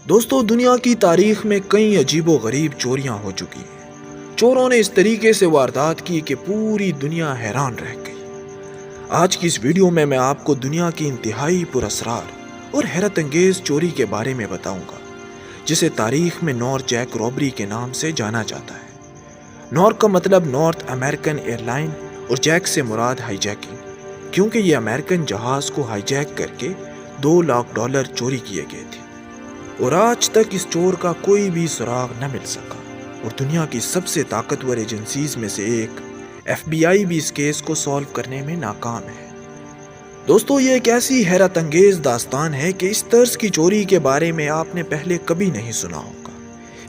دوستو دنیا کی تاریخ میں کئی عجیب و غریب چوریاں ہو چکی ہیں۔ چوروں نے اس طریقے سے واردات کی کہ پوری دنیا حیران رہ گئی۔ آج کی اس ویڈیو میں آپ کو دنیا کی انتہائی پر اسرار اور حیرت انگیز چوری کے بارے میں بتاؤں گا، جسے تاریخ میں نارتھ جیک رابری کے نام سے جانا جاتا ہے۔ نارتھ کا مطلب نارتھ امریکن ایئر لائن اور جیک سے مراد ہائی جیکنگ، کیونکہ یہ امریکن جہاز کو ہائی جیک کر کے $2 لاکھ چوری کیے گئے تھے، اور آج تک اس چور کا کوئی بھی سراغ نہ مل سکا، اور دنیا کی سب سے طاقتور ایجنسیز میں سے ایک FBI بھی اس کیس کو سالو کرنے میں ناکام ہے۔ دوستو یہ ایک ایسی حیرت انگیز داستان ہے کہ اس طرز کی چوری کے بارے میں آپ نے پہلے کبھی نہیں سنا ہوگا،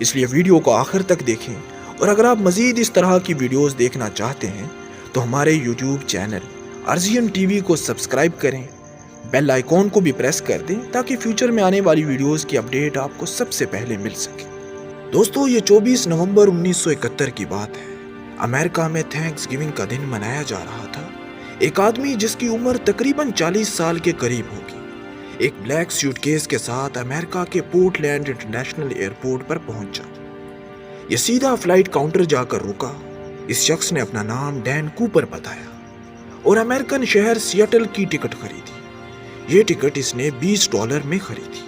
اس لیے ویڈیو کو آخر تک دیکھیں، اور اگر آپ مزید اس طرح کی ویڈیوز دیکھنا چاہتے ہیں تو ہمارے یوٹیوب چینل ارزین ٹی وی کو سبسکرائب کریں، بیل آئیکن کو بھی پریس کر دیں تاکہ فیوچر میں آنے والی ویڈیوز کی اپڈیٹ آپ کو سب سے پہلے مل سکے۔ دوستو یہ 24 نومبر 1971 کی بات ہے۔ امریکہ میں تھینکس گیونگ کا دن منایا جا رہا تھا۔ ایک آدمی جس کی عمر تقریباً 40 سال کے قریب ہوگی، ایک بلیک سوٹ کیس کے ساتھ امریکہ کے پورٹ لینڈ انٹرنیشنل ایئرپورٹ پر پہنچا۔ یہ سیدھا فلائٹ کاؤنٹر جا کر رکا۔ اس شخص نے اپنا نام ڈین کوپر بتایا اور امریکن شہر سیٹل کی ٹکٹ خریدی۔ یہ ٹکٹ اس نے $20 میں خریدی۔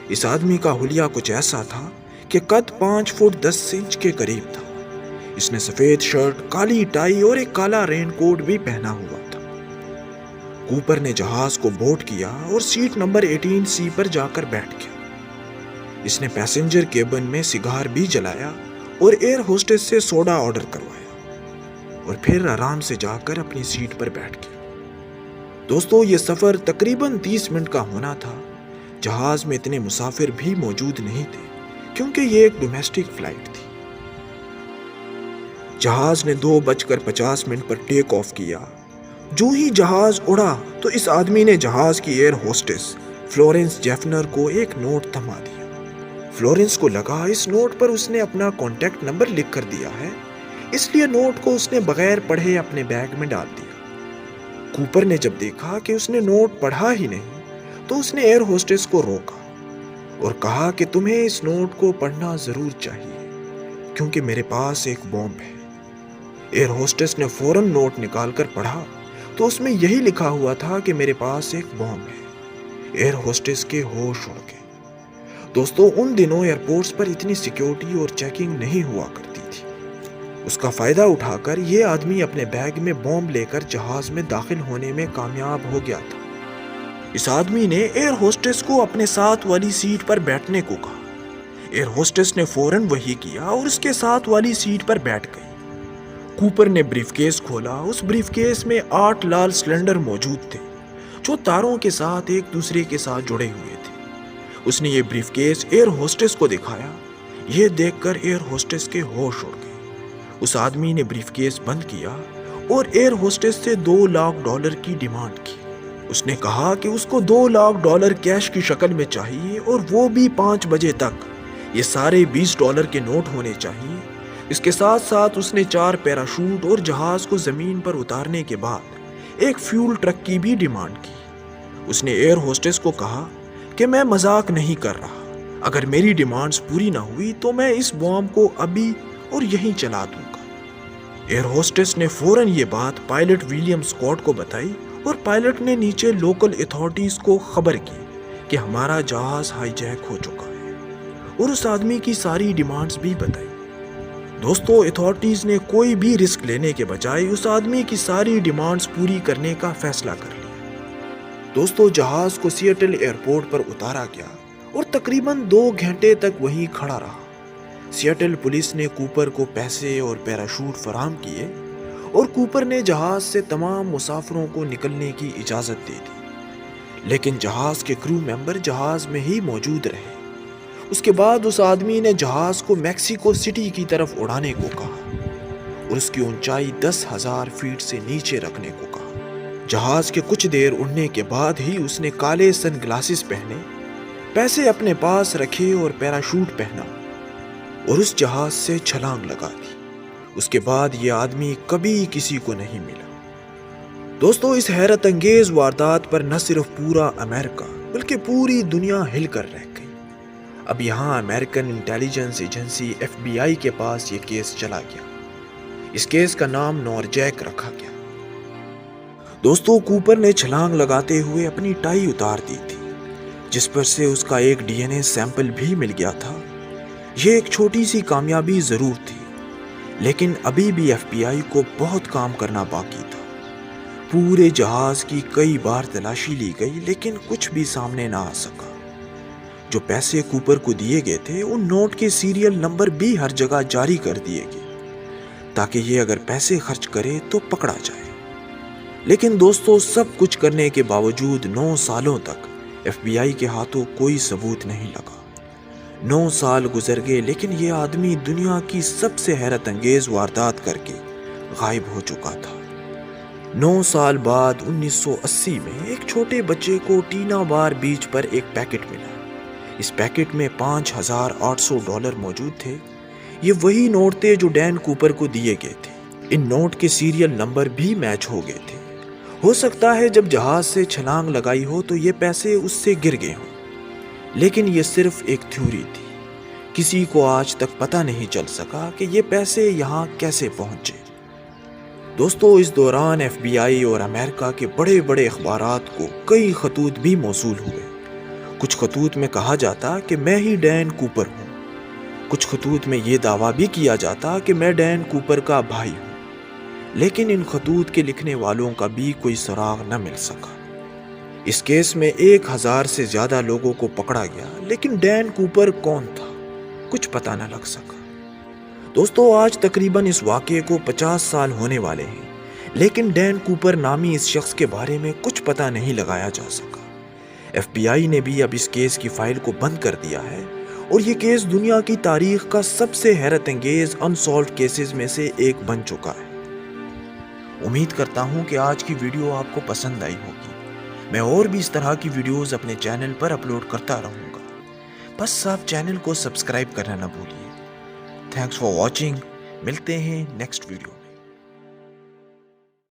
اس آدمی کا حلیہ کچھ ایسا تھا کہ قد 5 فٹ 10 انچ کے قریب تھا۔ اس نے سفید شرٹ، کالی ٹائی اور ایک کالا رین کوٹ بھی پہنا ہوا تھا۔ کوپر نے جہاز کو بورڈ کیا اور سیٹ نمبر 18C پر جا کر بیٹھ گیا۔ اس نے پیسنجر کیبن میں سگار بھی جلایا اور ایئر ہوسٹس سے سوڈا آرڈر کروایا، اور پھر آرام سے جا کر اپنی سیٹ پر بیٹھ گیا۔ دوستو یہ سفر تقریباً 30 منٹ کا ہونا تھا۔ جہاز میں اتنے مسافر بھی موجود نہیں تھے کیونکہ یہ ایک ڈومیسٹک فلائٹ تھی۔ جہاز نے 2:50 پر ٹیک آف کیا۔ جو ہی جہاز اڑا تو اس آدمی نے جہاز کی ایئر ہوسٹس فلورنس جیفنر کو ایک نوٹ تھما دیا۔ فلورنس کو لگا اس نوٹ پر اس نے اپنا کانٹیکٹ نمبر لکھ کر دیا ہے، اس لیے نوٹ کو اس نے بغیر پڑھے اپنے بیگ میں ڈال دیا۔ کوپر نے جب دیکھا کہ اس نے نوٹ پڑھا ہی نہیں تو اس نے ایئر ہوسٹس کو روکا اور کہا کہ تمہیں اس نوٹ کو پڑھنا ضرور چاہیے کیونکہ میرے پاس ایک بم ہے۔ ایئر ہوسٹس نے فوراً نوٹ نکال کر پڑھا تو اس میں یہی لکھا ہوا تھا کہ میرے پاس ایک بم ہے۔ ایئر ہوسٹس کے ہوش اڑ گئے۔ دوستو ان دنوں ایئرپورٹس پر اتنی سیکیورٹی اور چیکنگ نہیں ہوا کرتی تھی۔ اس کا فائدہ اٹھا کر یہ آدمی اپنے بیگ میں بم لے کر جہاز میں داخل ہونے میں کامیاب ہو گیا تھا۔ اس آدمی نے ایئر ہوسٹس کو اپنے ساتھ والی سیٹ پر بیٹھنے کو کہا۔ ایئر ہوسٹس نے فوراً وہی کیا اور اس کے ساتھ والی سیٹ پر بیٹھ گئی۔ کوپر نے بریف کیس کھولا۔ اس بریف کیس میں 8 لال سلنڈر موجود تھے جو تاروں کے ساتھ ایک دوسرے کے ساتھ جڑے ہوئے تھے۔ اس نے یہ بریف کیس ایئر ہوسٹس کو دکھایا۔ یہ دیکھ کر ایئر ہوسٹس کے ہوش اڑ گئے۔ اس آدمی نے بریف کیس بند کیا اور ایئر ہوسٹس سے $2 لاکھ کی ڈیمانڈ کی۔ اس نے کہا کہ اس کو $2 لاکھ کیش کی شکل میں چاہیے اور وہ بھی 5 بجے تک۔ یہ سارے $20 کے نوٹ ہونے چاہیے۔ اس کے ساتھ ساتھ اس نے 4 پیراشوٹ اور جہاز کو زمین پر اتارنے کے بعد ایک فیول ٹرک کی بھی ڈیمانڈ کی۔ اس نے ایئر ہوسٹس کو کہا کہ میں مذاق نہیں کر رہا، اگر میری ڈیمانڈز پوری نہ ہوئی تو میں اس بم کو ابھی اور یہیں چلا دوں گا۔ ایئر ہوسٹس نے فوراً یہ بات پائلٹ ولیم اسکاٹ کو بتائی اور پائلٹ نے نیچے لوکل اتھارٹیز کو خبر کی کہ ہمارا جہاز ہائی جیک ہو چکا ہے، اور اس آدمی کی ساری ڈیمانڈز بھی بتائی۔ دوستو اتھارٹیز نے کوئی بھی رسک لینے کے بجائے اس آدمی کی ساری ڈیمانڈز پوری کرنے کا فیصلہ کر لیا۔ دوستو جہاز کو سیٹل ایئرپورٹ پر اتارا گیا اور تقریباً 2 گھنٹے تک وہیں کھڑا رہا۔ سیٹل پولیس نے کوپر کو پیسے اور پیراشوٹ فراہم کیے اور کوپر نے جہاز سے تمام مسافروں کو نکلنے کی اجازت دے دی، لیکن جہاز کے کرو ممبر جہاز میں ہی موجود رہے۔ اس کے بعد اس آدمی نے جہاز کو میکسیکو سٹی کی طرف اڑانے کو کہا اور اس کی اونچائی 10,000 فیٹ سے نیچے رکھنے کو کہا۔ جہاز کے کچھ دیر اڑنے کے بعد ہی اس نے کالے سن گلاسز پہنے، پیسے اپنے پاس رکھے اور پیراشوٹ پہنا اور اس جہاز سے چھلانگ لگا دی۔ اس کے بعد یہ آدمی کبھی کسی کو نہیں ملا۔ دوستو اس حیرت انگیز واردات پر نہ صرف پورا امریکہ بلکہ پوری دنیا ہل کر رہ گئی۔ اب یہاں امریکن انٹیلیجنس ایجنسی FBI کے پاس یہ کیس چلا گیا۔ اس کیس کا نام نورجیک رکھا گیا۔ دوستو، کوپر نے چھلانگ لگاتے ہوئے اپنی ٹائی اتار دی تھی، جس پر سے اس کا ایک DNA سیمپل بھی مل گیا تھا۔ یہ ایک چھوٹی سی کامیابی ضرور تھی، لیکن ابھی بھی FBI کو بہت کام کرنا باقی تھا۔ پورے جہاز کی کئی بار تلاشی لی گئی، لیکن کچھ بھی سامنے نہ آ سکا۔ جو پیسے کوپر کو دیے گئے تھے، ان نوٹ کے سیریل نمبر بھی ہر جگہ جاری کر دیے گئے تاکہ یہ اگر پیسے خرچ کرے تو پکڑا جائے۔ لیکن دوستو، سب کچھ کرنے کے باوجود 9 سالوں تک FBI کے ہاتھوں کوئی ثبوت نہیں لگا۔ 9 سال گزر گئے، لیکن یہ آدمی دنیا کی سب سے حیرت انگیز واردات کر کے غائب ہو چکا تھا۔ 9 سال بعد 1980 میں ایک چھوٹے بچے کو ٹینا بار بیچ پر ایک پیکٹ ملا۔ اس پیکٹ میں $5,800 موجود تھے۔ یہ وہی نوٹ تھے جو ڈین کوپر کو دیے گئے تھے۔ ان نوٹ کے سیریل نمبر بھی میچ ہو گئے تھے۔ ہو سکتا ہے جب جہاز سے چھلانگ لگائی ہو تو یہ پیسے اس سے گر گئے ہوں، لیکن یہ صرف ایک تھیوری تھی۔ کسی کو آج تک پتہ نہیں چل سکا کہ یہ پیسے یہاں کیسے پہنچے۔ دوستو، اس دوران FBI اور امریکہ کے بڑے بڑے اخبارات کو کئی خطوط بھی موصول ہوئے۔ کچھ خطوط میں کہا جاتا کہ میں ہی ڈین کوپر ہوں۔ کچھ خطوط میں یہ دعویٰ بھی کیا جاتا کہ میں ڈین کوپر کا بھائی ہوں، لیکن ان خطوط کے لکھنے والوں کا بھی کوئی سراغ نہ مل سکا۔ اس کیس میں 1000 سے زیادہ لوگوں کو پکڑا گیا، لیکن ڈین کوپر کون تھا، کچھ پتہ نہ لگ سکا۔ دوستو، آج تقریباً اس واقعے کو 50 سال ہونے والے ہیں، لیکن ڈین کوپر نامی اس شخص کے بارے میں کچھ پتہ نہیں لگایا جا سکا۔ FBI نے بھی اب اس کیس کی فائل کو بند کر دیا ہے، اور یہ کیس دنیا کی تاریخ کا سب سے حیرت انگیز انسالوڈ کیسز میں سے ایک بن چکا ہے۔ امید کرتا ہوں کہ آج کی ویڈیو آپ کو پسند آئی ہوگی۔ میں اور بھی اس طرح کی ویڈیوز اپنے چینل پر اپلوڈ کرتا رہوں گا، بس آپ چینل کو سبسکرائب کرنا نہ بھولیے۔ تھینکس فار واچنگ، ملتے ہیں نیکسٹ ویڈیو۔